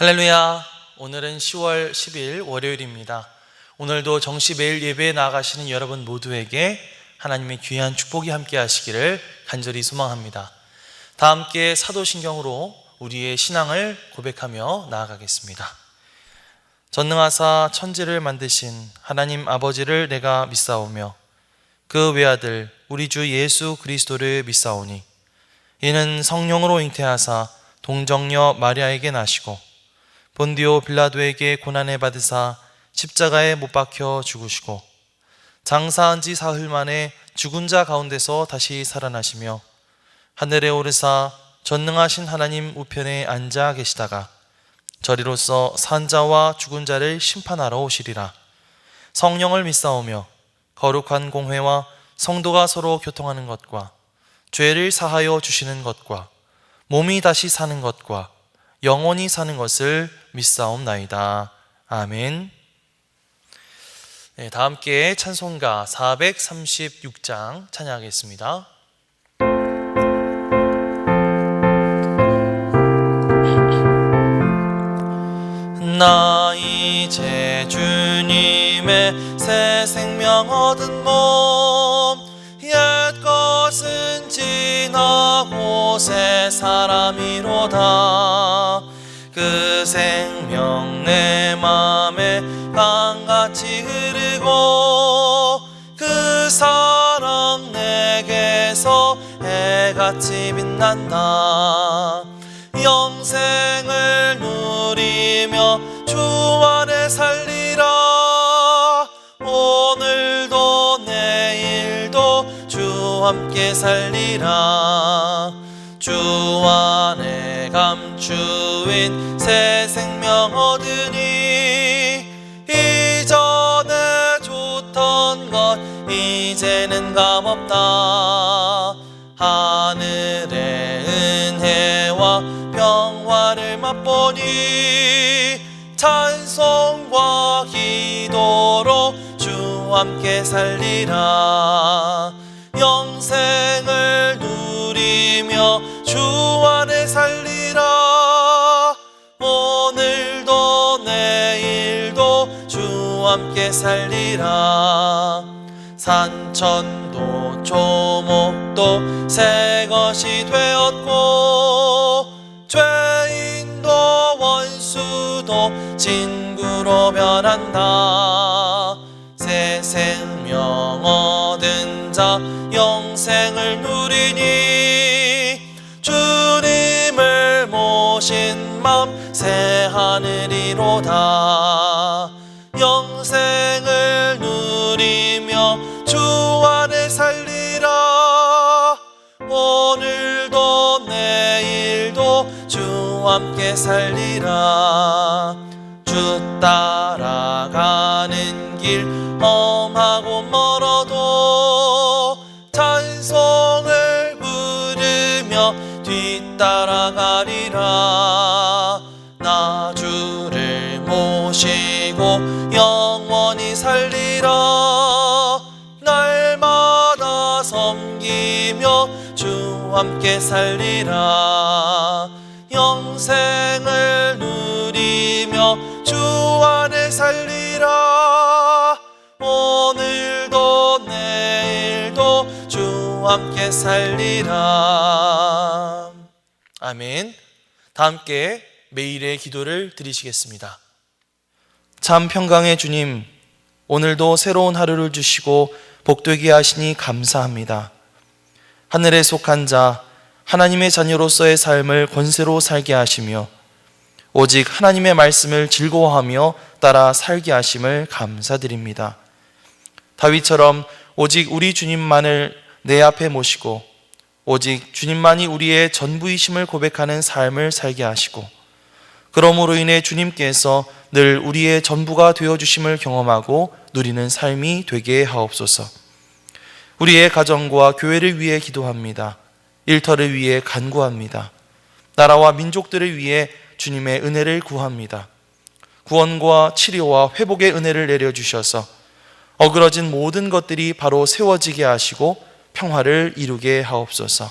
할렐루야. 오늘은 10월 10일 월요일입니다. 오늘도 정시 매일 예배에 나아가시는 여러분 모두에게 하나님의 귀한 축복이 함께 하시기를 간절히 소망합니다. 다 함께 사도신경으로 우리의 신앙을 고백하며 나아가겠습니다. 전능하사 천지를 만드신 하나님 아버지를 내가 믿사오며 그 외아들 우리 주 예수 그리스도를 믿사오니 이는 성령으로 잉태하사 동정녀 마리아에게 나시고 본디오 빌라도에게 고난을 받으사 십자가에 못 박혀 죽으시고 장사한 지 사흘 만에 죽은 자 가운데서 다시 살아나시며 하늘에 오르사 전능하신 하나님 우편에 앉아 계시다가 저리로서 산 자와 죽은 자를 심판하러 오시리라. 성령을 믿사오며 거룩한 공회와 성도가 서로 교통하는 것과 죄를 사하여 주시는 것과 몸이 다시 사는 것과 영원히 사는 것을 믿사옵나이다. 아멘. 다 함께 찬송가 436장 찬양하겠습니다. 나 이제 주님의 새 생명 얻은 몸 옛 것은 지나고 새 사람이로다. 그 생명 내 맘에 강같이 흐르고 그 사랑 내게서 해같이 빛난다. 영생을 누리며 주 안에 살리라. 오늘도 내일도 주 함께 살리라. 주 안에 감추인 새 생명 얻으니 이전에 좋던 것 이제는 감없다. 하늘의 은혜와 평화를 맛보니 찬송과 기도로 주 함께 살리라. 영생을 누리며 주 안에 살리라. 오늘도 내일도 주 함께 살리라. 산천도 초목도 새 것이 되었고 죄인도 원수도 친구로 변한다. 새 생명 얻은 자 영생을 누리니 주님을 모신 맘 새 하늘이로다. 영생을 누리며 주 안에 살리라. 오늘도 내일도 주 함께 살리라. 주 따라가는 길 험하고 멀어도 찬송을 부르며 뒤따라가리라. 나 주를 모시고 영원히 살리라. 날마다 섬기며 주 함께 살리라. 영생을 누리며 주 안에 살리라. 오늘도 내일도 주 함께 살리라. 아멘. 다 함께 매일의 기도를 드리시겠습니다. 참 평강의 주님, 오늘도 새로운 하루를 주시고 복되게 하시니 감사합니다. 하늘에 속한 자 하나님의 자녀로서의 삶을 권세로 살게 하시며 오직 하나님의 말씀을 즐거워하며 따라 살게 하심을 감사드립니다. 다윗처럼 오직 우리 주님만을 내 앞에 모시고 오직 주님만이 우리의 전부이심을 고백하는 삶을 살게 하시고 그러므로 인해 주님께서 늘 우리의 전부가 되어주심을 경험하고 누리는 삶이 되게 하옵소서. 우리의 가정과 교회를 위해 기도합니다. 일터를 위해 간구합니다. 나라와 민족들을 위해 주님의 은혜를 구합니다. 구원과 치료와 회복의 은혜를 내려주셔서 어그러진 모든 것들이 바로 세워지게 하시고 평화를 이루게 하옵소서.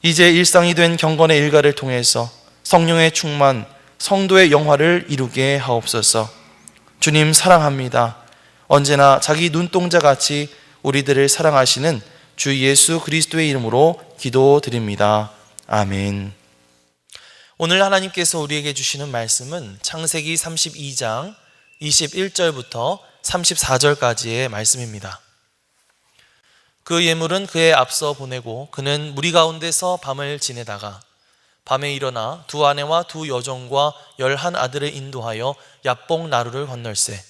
이제 일상이 된 경건의 일가를 통해서 성령의 충만, 성도의 영화를 이루게 하옵소서. 주님 사랑합니다. 언제나 자기 눈동자같이 우리들을 사랑하시는 주 예수 그리스도의 이름으로 기도드립니다. 아멘. 오늘 하나님께서 우리에게 주시는 말씀은 창세기 32장 21절부터 34절까지의 말씀입니다. 그 예물은 그에 앞서 보내고 그는 무리 가운데서 밤을 지내다가 밤에 일어나 두 아내와 두 여종과 11 아들을 인도하여 야복 나루를 건널세.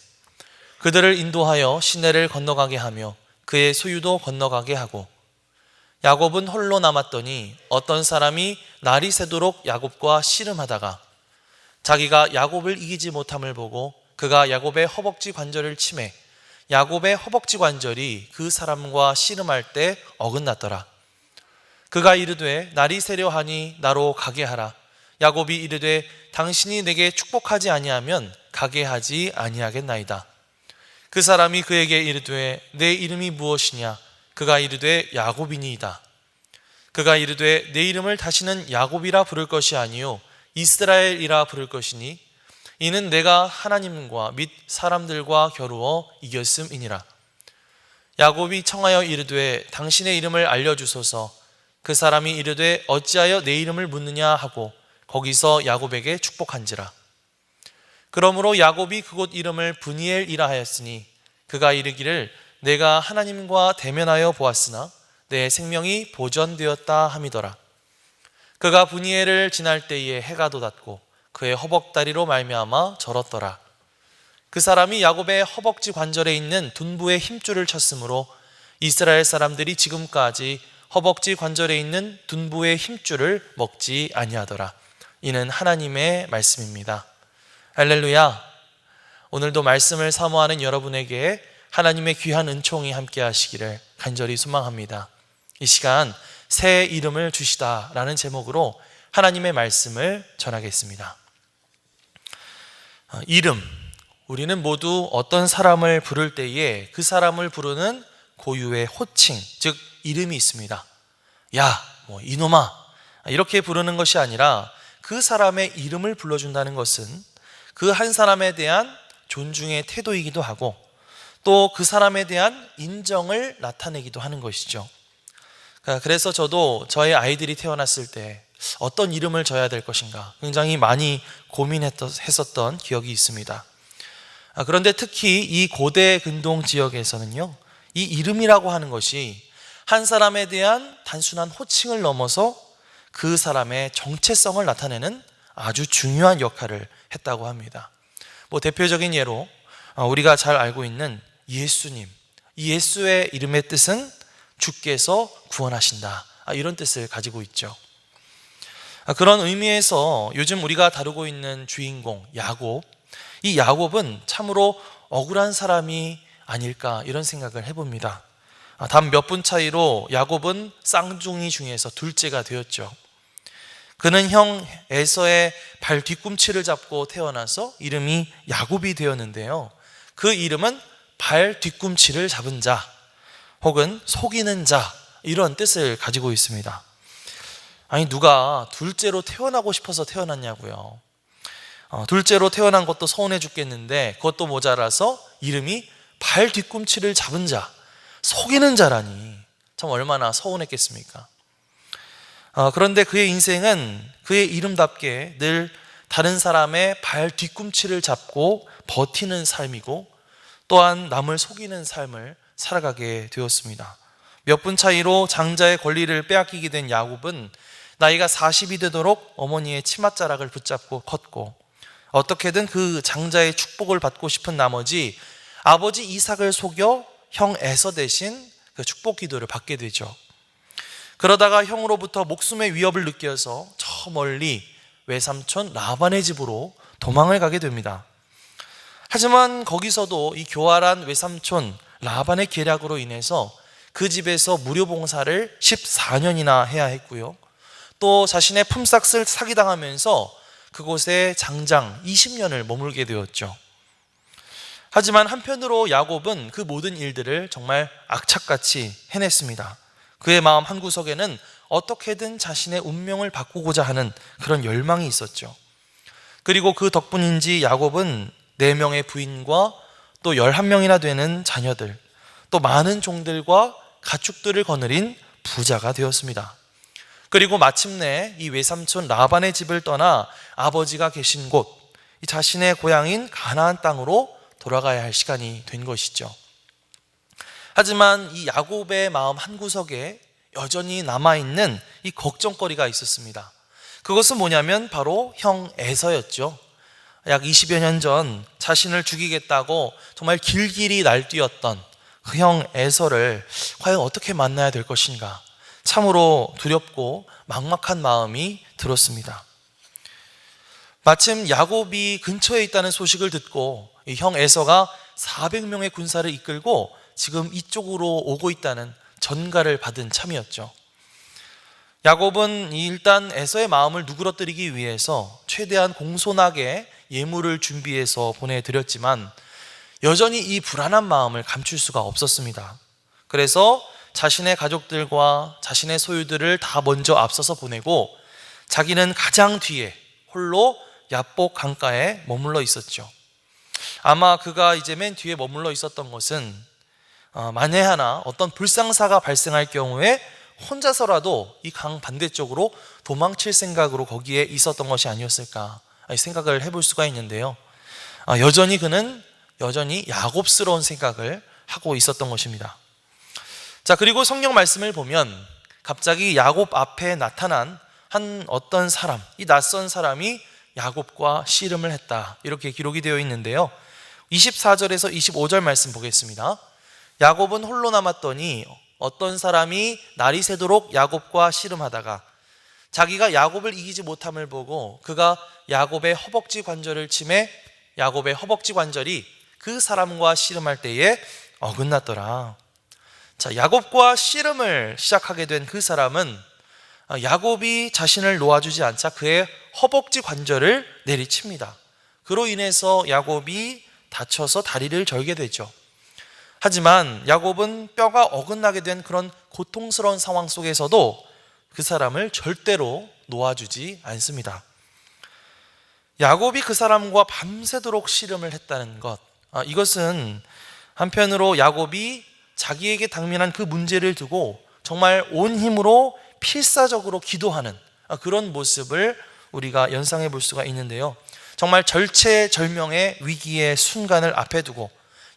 그들을 인도하여 시내를 건너가게 하며 그의 소유도 건너가게 하고, 야곱은 홀로 남았더니 어떤 사람이 날이 새도록 야곱과 씨름하다가 자기가 야곱을 이기지 못함을 보고 그가 야곱의 허벅지 관절을 치매 야곱의 허벅지 관절이 그 사람과 씨름할 때 어긋났더라. 그가 이르되 날이 새려 하니 나로 가게 하라. 야곱이 이르되 당신이 내게 축복하지 아니하면 가게 하지 아니하겠나이다. 그 사람이 그에게 이르되 내 이름이 무엇이냐? 그가 이르되 야곱이니이다. 그가 이르되 내 이름을 다시는 야곱이라 부를 것이 아니요 이스라엘이라 부를 것이니 이는 내가 하나님과 및 사람들과 겨루어 이겼음이니라. 야곱이 청하여 이르되 당신의 이름을 알려주소서. 그 사람이 이르되 어찌하여 내 이름을 묻느냐 하고 거기서 야곱에게 축복한지라. 그러므로 야곱이 그곳 이름을 브니엘이라 하였으니 그가 이르기를 내가 하나님과 대면하여 보았으나 내 생명이 보전되었다 함이더라. 그가 브니엘을 지날 때에 해가 돋았고 그의 허벅다리로 말미암아 절었더라. 그 사람이 야곱의 허벅지 관절에 있는 둔부의 힘줄을 쳤으므로 이스라엘 사람들이 지금까지 허벅지 관절에 있는 둔부의 힘줄을 먹지 아니하더라. 이는 하나님의 말씀입니다. 할렐루야. 오늘도 말씀을 사모하는 여러분에게 하나님의 귀한 은총이 함께 하시기를 간절히 소망합니다. 이 시간 새 이름을 주시다라는 제목으로 하나님의 말씀을 전하겠습니다. 이름, 우리는 모두 어떤 사람을 부를 때에 그 사람을 부르는 고유의 호칭, 즉 이름이 있습니다. 야, 이놈아, 이렇게 부르는 것이 아니라 그 사람의 이름을 불러준다는 것은 그 한 사람에 대한 존중의 태도이기도 하고 또 그 사람에 대한 인정을 나타내기도 하는 것이죠. 그래서 저도 저의 아이들이 태어났을 때 어떤 이름을 줘야 될 것인가 굉장히 많이 고민했었던 기억이 있습니다. 그런데 특히 이 고대 근동 지역에서는요, 이 이름이라고 하는 것이 한 사람에 대한 단순한 호칭을 넘어서 그 사람의 정체성을 나타내는 아주 중요한 역할을 했다고 합니다. 대표적인 예로 우리가 잘 알고 있는 예수님, 이 예수의 이름의 뜻은 주께서 구원하신다, 이런 뜻을 가지고 있죠. 그런 의미에서 요즘 우리가 다루고 있는 주인공 야곱, 이 야곱은 참으로 억울한 사람이 아닐까 이런 생각을 해봅니다. 단 몇 분 차이로 야곱은 쌍둥이 중에서 둘째가 되었죠. 그는 형 에서의 발 뒤꿈치를 잡고 태어나서 이름이 야곱이 되었는데요, 그 이름은 발 뒤꿈치를 잡은 자 혹은 속이는 자, 이런 뜻을 가지고 있습니다. 아니, 누가 둘째로 태어나고 싶어서 태어났냐고요. 둘째로 태어난 것도 서운해 죽겠는데 그것도 모자라서 이름이 발 뒤꿈치를 잡은 자, 속이는 자라니 참 얼마나 서운했겠습니까? 그런데 그의 인생은 그의 이름답게 늘 다른 사람의 발 뒤꿈치를 잡고 버티는 삶이고 또한 남을 속이는 삶을 살아가게 되었습니다. 몇 분 차이로 장자의 권리를 빼앗기게 된 야곱은 나이가 40이 되도록 어머니의 치맛자락을 붙잡고 컸고 어떻게든 그 장자의 축복을 받고 싶은 나머지 아버지 이삭을 속여 형 에서 대신 그 축복 기도를 받게 되죠. 그러다가 형으로부터 목숨의 위협을 느껴서 저 멀리 외삼촌 라반의 집으로 도망을 가게 됩니다. 하지만 거기서도 이 교활한 외삼촌 라반의 계략으로 인해서 그 집에서 무료봉사를 14년이나 해야 했고요, 또 자신의 품삯을 사기당하면서 그곳에 장장 20년을 머물게 되었죠. 하지만 한편으로 야곱은 그 모든 일들을 정말 악착같이 해냈습니다. 그의 마음 한구석에는 어떻게든 자신의 운명을 바꾸고자 하는 그런 열망이 있었죠. 그리고 그 덕분인지 야곱은 4명의 부인과 또 11명이나 되는 자녀들, 또 많은 종들과 가축들을 거느린 부자가 되었습니다. 그리고 마침내 이 외삼촌 라반의 집을 떠나 아버지가 계신 곳, 이 자신의 고향인 가나안 땅으로 돌아가야 할 시간이 된 것이죠. 하지만 이 야곱의 마음 한구석에 여전히 남아있는 이 걱정거리가 있었습니다. 그것은 뭐냐면 바로 형 에서였죠. 약 20여 년 전 자신을 죽이겠다고 정말 길길이 날뛰었던 그 형 에서를 과연 어떻게 만나야 될 것인가, 참으로 두렵고 막막한 마음이 들었습니다. 마침 야곱이 근처에 있다는 소식을 듣고 이 형 에서가 400명의 군사를 이끌고 지금 이쪽으로 오고 있다는 전가를 받은 참이었죠. 야곱은 일단 에서의 마음을 누그러뜨리기 위해서 최대한 공손하게 예물을 준비해서 보내드렸지만 여전히 이 불안한 마음을 감출 수가 없었습니다. 그래서 자신의 가족들과 자신의 소유들을 다 먼저 앞서서 보내고 자기는 가장 뒤에 홀로 야복 강가에 머물러 있었죠. 아마 그가 이제 맨 뒤에 머물러 있었던 것은 만에 하나 어떤 불상사가 발생할 경우에 혼자서라도 이 강 반대쪽으로 도망칠 생각으로 거기에 있었던 것이 아니었을까 생각을 해볼 수가 있는데요. 그는 여전히 야곱스러운 생각을 하고 있었던 것입니다. 자, 그리고 성경 말씀을 보면 갑자기 야곱 앞에 나타난 한 어떤 사람, 이 낯선 사람이 야곱과 씨름을 했다, 이렇게 기록이 되어 있는데요. 24절에서 25절 말씀 보겠습니다. 야곱은 홀로 남았더니 어떤 사람이 날이 새도록 야곱과 씨름하다가 자기가 야곱을 이기지 못함을 보고 그가 야곱의 허벅지 관절을 치매 야곱의 허벅지 관절이 그 사람과 씨름할 때에 어긋났더라. 자, 야곱과 씨름을 시작하게 된 그 사람은 야곱이 자신을 놓아주지 않자 그의 허벅지 관절을 내리칩니다. 그로 인해서 야곱이 다쳐서 다리를 절게 되죠. 하지만 야곱은 뼈가 어긋나게 된 그런 고통스러운 상황 속에서도 그 사람을 절대로 놓아주지 않습니다. 야곱이 그 사람과 밤새도록 씨름을 했다는 것, 이것은 한편으로 야곱이 자기에게 당면한 그 문제를 두고 정말 온 힘으로 필사적으로 기도하는 그런 모습을 우리가 연상해 볼 수가 있는데요. 정말 절체절명의 위기의 순간을 앞에 두고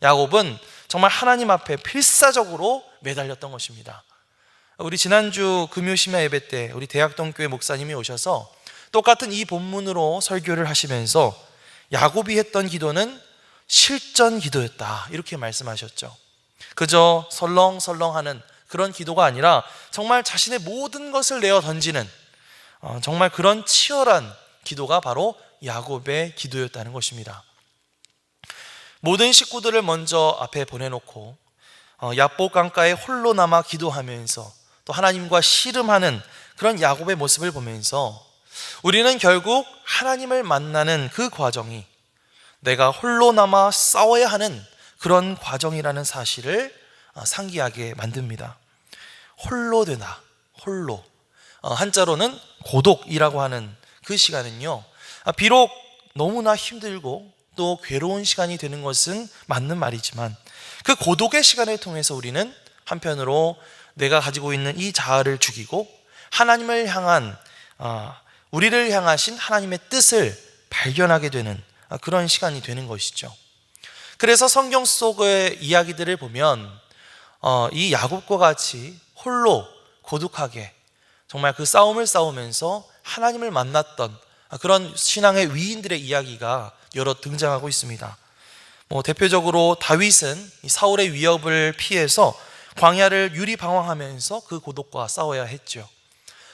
야곱은 정말 하나님 앞에 필사적으로 매달렸던 것입니다. 우리 지난주 금요심야 예배 때 우리 대학동교회 목사님이 오셔서 똑같은 이 본문으로 설교를 하시면서 야곱이 했던 기도는 실전 기도였다, 이렇게 말씀하셨죠. 그저 설렁설렁하는 그런 기도가 아니라 정말 자신의 모든 것을 내어 던지는 정말 그런 치열한 기도가 바로 야곱의 기도였다는 것입니다. 모든 식구들을 먼저 앞에 보내놓고 야복 강가에 홀로 남아 기도하면서 또 하나님과 씨름하는 그런 야곱의 모습을 보면서 우리는 결국 하나님을 만나는 그 과정이 내가 홀로 남아 싸워야 하는 그런 과정이라는 사실을 상기하게 만듭니다. 홀로 되나, 홀로. 한자로는 고독이라고 하는 그 시간은요, 비록 너무나 힘들고 또 괴로운 시간이 되는 것은 맞는 말이지만 그 고독의 시간을 통해서 우리는 한편으로 내가 가지고 있는 이 자아를 죽이고 하나님을 향한 우리를 향하신 하나님의 뜻을 발견하게 되는 그런 시간이 되는 것이죠. 그래서 성경 속의 이야기들을 보면 이 야곱과 같이 홀로 고독하게 정말 그 싸움을 싸우면서 하나님을 만났던 그런 신앙의 위인들의 이야기가 여러 등장하고 있습니다. 대표적으로 다윗은 사울의 위협을 피해서 광야를 유리방황하면서 그 고독과 싸워야 했죠.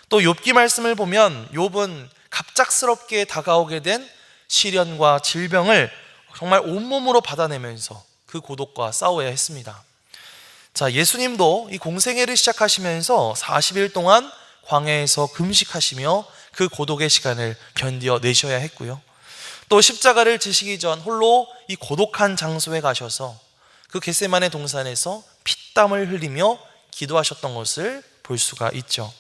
또 욥기 말씀을 보면 욥은 갑작스럽게 다가오게 된 시련과 질병을 정말 온몸으로 받아내면서 그 고독과 싸워야 했습니다. 자, 예수님도 이 공생애를 시작하시면서 40일 동안 광야에서 금식하시며 그 고독의 시간을 견뎌 내셔야 했고요. 또 십자가를 지시기 전 홀로 이 고독한 장소에 가셔서 그 겟세마네 동산에서 피땀을 흘리며 기도하셨던 것을 볼 수가 있죠.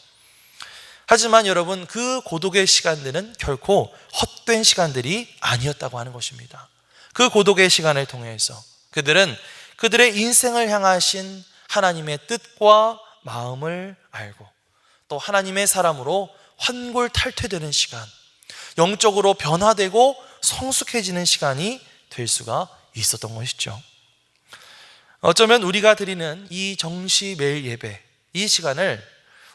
하지만 여러분, 그 고독의 시간들은 결코 헛된 시간들이 아니었다고 하는 것입니다. 그 고독의 시간을 통해서 그들은 그들의 인생을 향하신 하나님의 뜻과 마음을 알고 또 하나님의 사람으로 환골탈퇴되는 시간, 영적으로 변화되고 성숙해지는 시간이 될 수가 있었던 것이죠. 어쩌면 우리가 드리는 이 정시 매일 예배, 이 시간을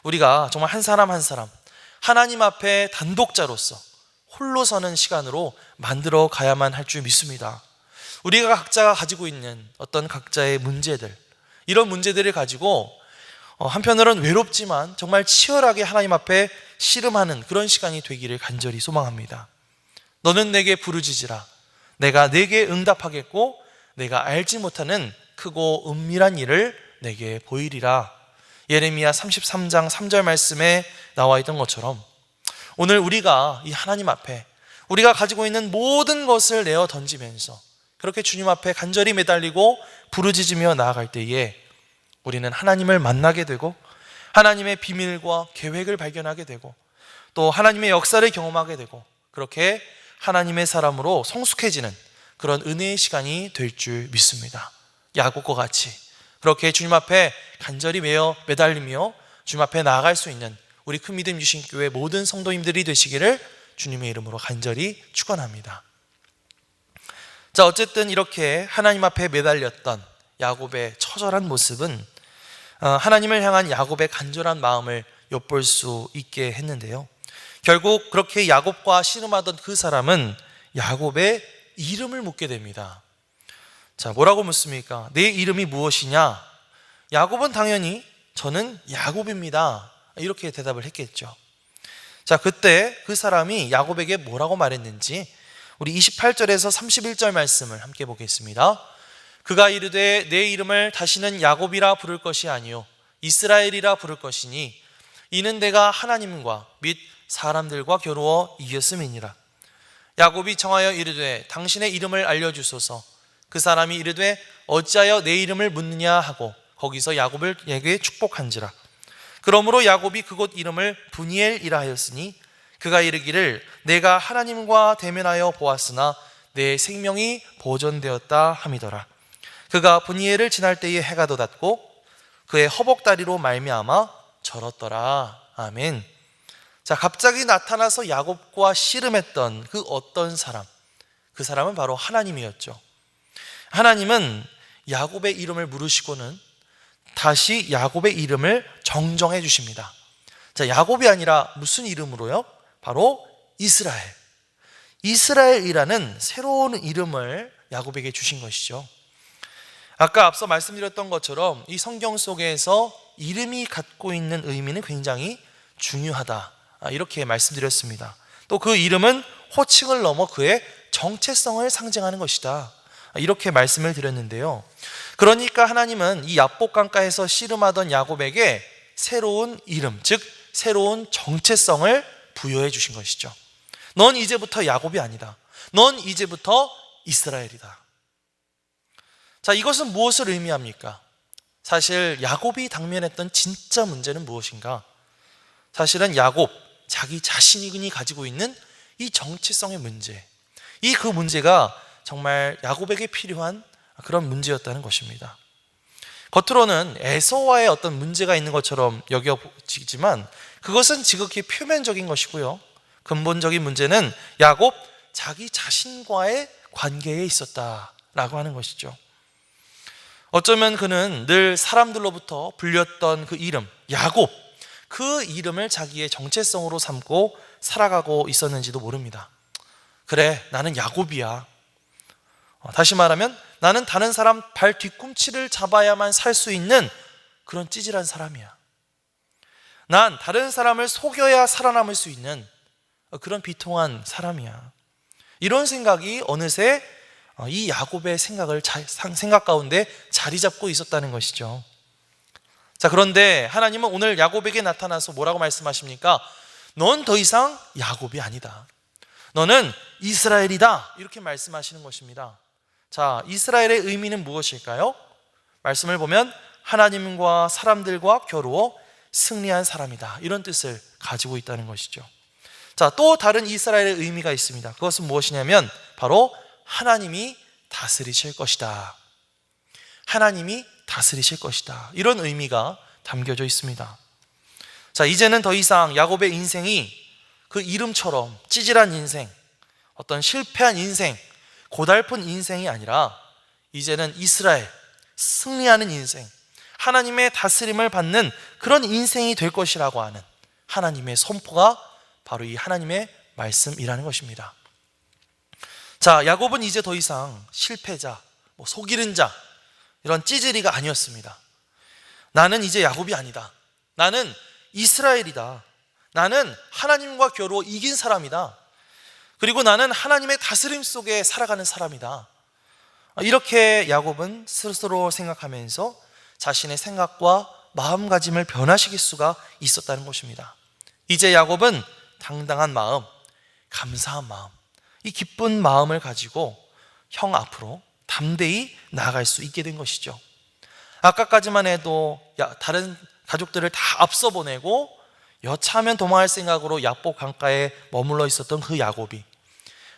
우리가 정말 한 사람 한 사람 하나님 앞에 단독자로서 홀로 서는 시간으로 만들어 가야만 할 줄 믿습니다. 우리가 각자가 가지고 있는 어떤 각자의 문제들, 이런 문제들을 가지고 한편으로는 외롭지만 정말 치열하게 하나님 앞에 씨름하는 그런 시간이 되기를 간절히 소망합니다. 너는 내게 부르짖으라. 내가 내게 응답하겠고 내가 알지 못하는 크고 은밀한 일을 내게 보이리라. 예레미야 33장 3절 말씀에 나와 있던 것처럼 오늘 우리가 이 하나님 앞에 우리가 가지고 있는 모든 것을 내어 던지면서 그렇게 주님 앞에 간절히 매달리고 부르짖으며 나아갈 때에 우리는 하나님을 만나게 되고 하나님의 비밀과 계획을 발견하게 되고 또 하나님의 역사를 경험하게 되고 그렇게 하나님의 사람으로 성숙해지는 그런 은혜의 시간이 될 줄 믿습니다. 야곱과 같이 그렇게 주님 앞에 간절히 매달리며 주님 앞에 나아갈 수 있는 우리 큰 믿음 유신 교회 모든 성도님들이 되시기를 주님의 이름으로 간절히 축원합니다. 자, 어쨌든 이렇게 하나님 앞에 매달렸던 야곱의 처절한 모습은 하나님을 향한 야곱의 간절한 마음을 엿볼 수 있게 했는데요. 결국 그렇게 야곱과 씨름하던 그 사람은 야곱의 이름을 묻게 됩니다. 자, 뭐라고 묻습니까? 내 이름이 무엇이냐? 야곱은 당연히 저는 야곱입니다, 이렇게 대답을 했겠죠. 자, 그때 그 사람이 야곱에게 뭐라고 말했는지 우리 28절에서 31절 말씀을 함께 보겠습니다. 그가 이르되 내 이름을 다시는 야곱이라 부를 것이 아니요 이스라엘이라 부를 것이니 이는 내가 하나님과 및 사람들과 겨루어 이겼음이니라. 야곱이 청하여 이르되 당신의 이름을 알려주소서. 그 사람이 이르되 어찌하여 내 이름을 묻느냐 하고 거기서 야곱에게 축복한지라. 그러므로 야곱이 그곳 이름을 브니엘이라 하였으니 그가 이르기를 내가 하나님과 대면하여 보았으나 내 생명이 보존되었다 함이더라. 그가 브니엘을 지날 때에 해가 돋았고 그의 허벅다리로 말미암아 절었더라. 아멘. 자, 갑자기 나타나서 야곱과 씨름했던 그 어떤 사람, 그 사람은 바로 하나님이었죠. 하나님은 야곱의 이름을 물으시고는 다시 야곱의 이름을 정정해 주십니다. 자, 야곱이 아니라 무슨 이름으로요? 바로 이스라엘. 이스라엘이라는 새로운 이름을 야곱에게 주신 것이죠. 아까 앞서 말씀드렸던 것처럼 이 성경 속에서 이름이 갖고 있는 의미는 굉장히 중요하다, 이렇게 말씀드렸습니다. 또 그 이름은 호칭을 넘어 그의 정체성을 상징하는 것이다, 이렇게 말씀을 드렸는데요. 그러니까 하나님은 이 야복 강가에서 씨름하던 야곱에게 새로운 이름, 즉 새로운 정체성을 부여해 주신 것이죠. 넌 이제부터 야곱이 아니다. 넌 이제부터 이스라엘이다. 자, 이것은 무엇을 의미합니까? 사실 야곱이 당면했던 진짜 문제는 무엇인가? 사실은 야곱 자기 자신이 가지고 있는 이 정체성의 문제, 그 문제가 정말 야곱에게 필요한 그런 문제였다는 것입니다. 겉으로는 에서와의 어떤 문제가 있는 것처럼 여겨지지만 그것은 지극히 표면적인 것이고요. 근본적인 문제는 야곱 자기 자신과의 관계에 있었다라고 하는 것이죠. 어쩌면 그는 늘 사람들로부터 불렸던 그 이름 야곱, 그 이름을 자기의 정체성으로 삼고 살아가고 있었는지도 모릅니다. 그래, 나는 야곱이야. 다시 말하면 나는 다른 사람 발 뒤꿈치를 잡아야만 살 수 있는 그런 찌질한 사람이야. 난 다른 사람을 속여야 살아남을 수 있는 그런 비통한 사람이야. 이런 생각이 어느새 이 야곱의 생각 가운데 자리 잡고 있었다는 것이죠. 자, 그런데 하나님은 오늘 야곱에게 나타나서 뭐라고 말씀하십니까? 넌 더 이상 야곱이 아니다. 너는 이스라엘이다, 이렇게 말씀하시는 것입니다. 자, 이스라엘의 의미는 무엇일까요? 말씀을 보면 하나님과 사람들과 겨루어 승리한 사람이다, 이런 뜻을 가지고 있다는 것이죠. 자, 또 다른 이스라엘의 의미가 있습니다. 그것은 무엇이냐면 바로 하나님이 다스리실 것이다. 하나님이 다스리실 것이다, 이런 의미가 담겨져 있습니다. 자, 이제는 더 이상 야곱의 인생이 그 이름처럼 찌질한 인생, 어떤 실패한 인생, 고달픈 인생이 아니라 이제는 이스라엘, 승리하는 인생, 하나님의 다스림을 받는 그런 인생이 될 것이라고 하는 하나님의 선포가 바로 이 하나님의 말씀이라는 것입니다. 자, 야곱은 이제 더 이상 실패자, 속이는 자, 이런 찌질이가 아니었습니다. 나는 이제 야곱이 아니다. 나는 이스라엘이다. 나는 하나님과 겨루어 이긴 사람이다. 그리고 나는 하나님의 다스림 속에 살아가는 사람이다. 이렇게 야곱은 스스로 생각하면서 자신의 생각과 마음가짐을 변화시킬 수가 있었다는 것입니다. 이제 야곱은 당당한 마음, 감사한 마음, 이 기쁜 마음을 가지고 형 앞으로 담대히 나아갈 수 있게 된 것이죠. 아까까지만 해도 다른 가족들을 다 앞서 보내고 여차하면 도망할 생각으로 야복 강가에 머물러 있었던 그 야곱이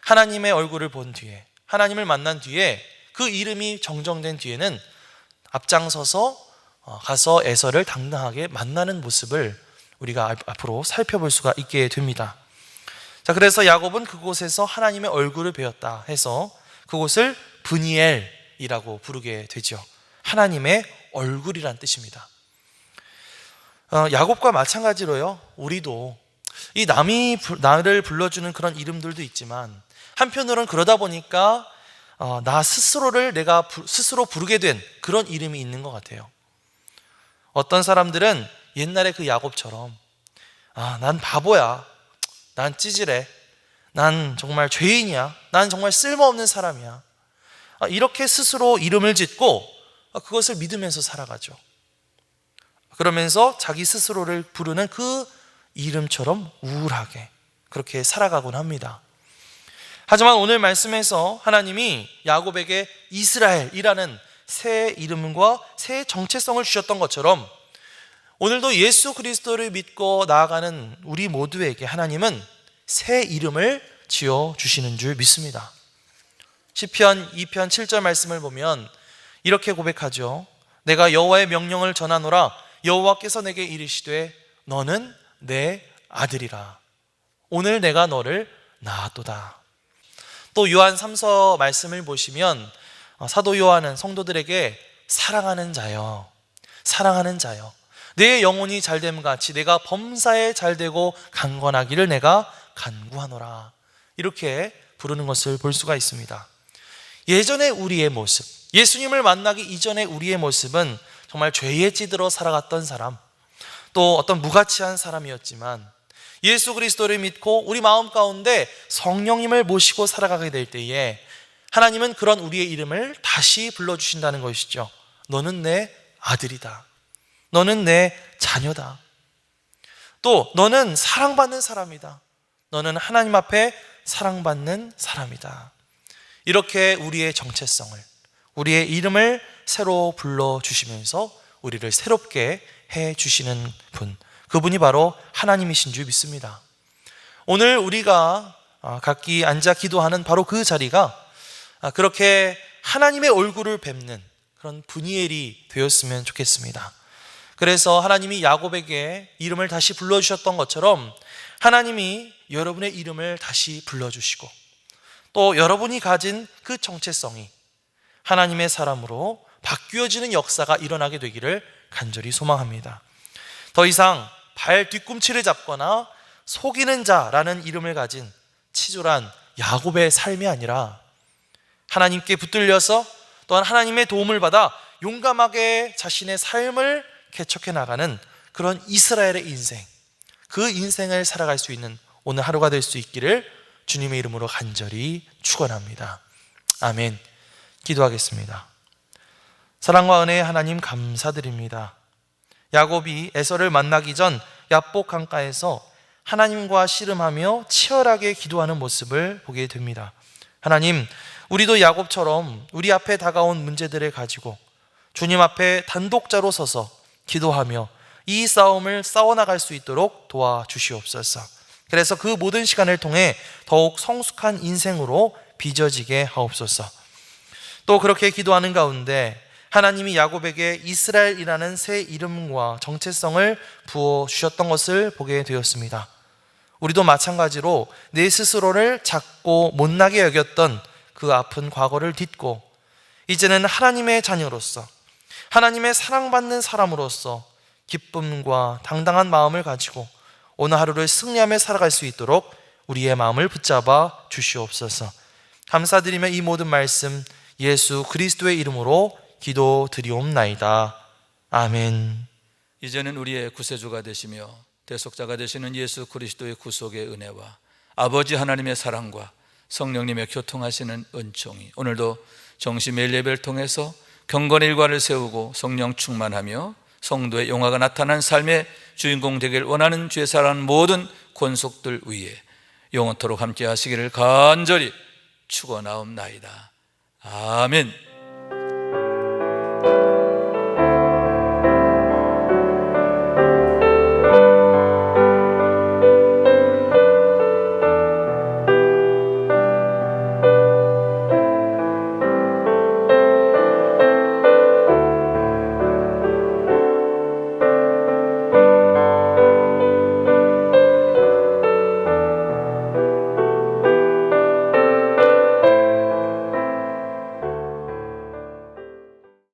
하나님의 얼굴을 본 뒤에, 하나님을 만난 뒤에, 그 이름이 정정된 뒤에는 앞장서서 가서 에서를 당당하게 만나는 모습을 우리가 앞으로 살펴볼 수가 있게 됩니다. 자, 그래서 야곱은 그곳에서 하나님의 얼굴을 배웠다 해서 그곳을 브니엘이라고 부르게 되죠. 하나님의 얼굴이란 뜻입니다. 야곱과 마찬가지로요, 우리도 이 남이 나를 불러주는 그런 이름들도 있지만 한편으로는 그러다 보니까 나 스스로를 내가 스스로 부르게 된 그런 이름이 있는 것 같아요. 어떤 사람들은 옛날에 그 야곱처럼 난 바보야, 난 찌질해, 난 정말 죄인이야, 난 정말 쓸모없는 사람이야, 이렇게 스스로 이름을 짓고 그것을 믿으면서 살아가죠. 그러면서 자기 스스로를 부르는 그 이름처럼 우울하게 그렇게 살아가곤 합니다. 하지만 오늘 말씀에서 하나님이 야곱에게 이스라엘이라는 새 이름과 새 정체성을 주셨던 것처럼 오늘도 예수 그리스도를 믿고 나아가는 우리 모두에게 하나님은 새 이름을 지어주시는 줄 믿습니다. 시편 2편 7절 말씀을 보면 이렇게 고백하죠. 내가 여호와의 명령을 전하노라. 여호와께서 내게 이르시되 너는 내 아들이라. 오늘 내가 너를 낳았도다. 또 요한 3서 말씀을 보시면 사도 요한은 성도들에게 사랑하는 자여, 사랑하는 자여, 내 영혼이 잘됨 같이 내가 범사에 잘되고 강건하기를 내가 간구하노라. 이렇게 부르는 것을 볼 수가 있습니다. 예전의 우리의 모습, 예수님을 만나기 이전의 우리의 모습은 정말 죄에 찌들어 살아갔던 사람, 또 어떤 무가치한 사람이었지만 예수 그리스도를 믿고 우리 마음 가운데 성령님을 모시고 살아가게 될 때에 하나님은 그런 우리의 이름을 다시 불러주신다는 것이죠. 너는 내 아들이다. 너는 내 자녀다. 또 너는 사랑받는 사람이다. 너는 하나님 앞에 사랑받는 사람이다. 이렇게 우리의 정체성을, 우리의 이름을 새로 불러주시면서 우리를 새롭게 해주시는 분, 그분이 바로 하나님이신 줄 믿습니다. 오늘 우리가 각기 앉아 기도하는 바로 그 자리가 그렇게 하나님의 얼굴을 뵙는 그런 브니엘이 되었으면 좋겠습니다. 그래서 하나님이 야곱에게 이름을 다시 불러주셨던 것처럼 하나님이 여러분의 이름을 다시 불러주시고 또 여러분이 가진 그 정체성이 하나님의 사람으로 바뀌어지는 역사가 일어나게 되기를 간절히 소망합니다. 더 이상 발 뒤꿈치를 잡거나 속이는 자라는 이름을 가진 치졸한 야곱의 삶이 아니라 하나님께 붙들려서 또한 하나님의 도움을 받아 용감하게 자신의 삶을 개척해 나가는 그런 이스라엘의 인생, 그 인생을 살아갈 수 있는 오늘 하루가 될 수 있기를 주님의 이름으로 간절히 축원합니다. 아멘. 기도하겠습니다. 사랑과 은혜의 하나님 감사드립니다. 야곱이 에서를 만나기 전 야복 강가에서 하나님과 씨름하며 치열하게 기도하는 모습을 보게 됩니다. 하나님, 우리도 야곱처럼 우리 앞에 다가온 문제들을 가지고 주님 앞에 단독자로 서서 기도하며 이 싸움을 싸워나갈 수 있도록 도와주시옵소서. 그래서 그 모든 시간을 통해 더욱 성숙한 인생으로 빚어지게 하옵소서. 또 그렇게 기도하는 가운데 하나님이 야곱에게 이스라엘이라는 새 이름과 정체성을 부어주셨던 것을 보게 되었습니다. 우리도 마찬가지로 내 스스로를 작고 못나게 여겼던 그 아픈 과거를 딛고 이제는 하나님의 자녀로서, 하나님의 사랑받는 사람으로서 기쁨과 당당한 마음을 가지고 오늘 하루를 승리하며 살아갈 수 있도록 우리의 마음을 붙잡아 주시옵소서. 감사드리며 이 모든 말씀 예수 그리스도의 이름으로 기도드리옵나이다. 아멘. 이제는 우리의 구세주가 되시며 대속자가 되시는 예수 그리스도의 구속의 은혜와 아버지 하나님의 사랑과 성령님의 교통하시는 은총이 오늘도 정시 매일 예배를 통해서 경건의 일과를 세우고 성령 충만하며 성도의 영화가 나타난 삶의 주인공 되길 원하는 주의 사랑하는 모든 권속들 위에 영원토록 함께 하시기를 간절히 축원하옵나이다. 아멘.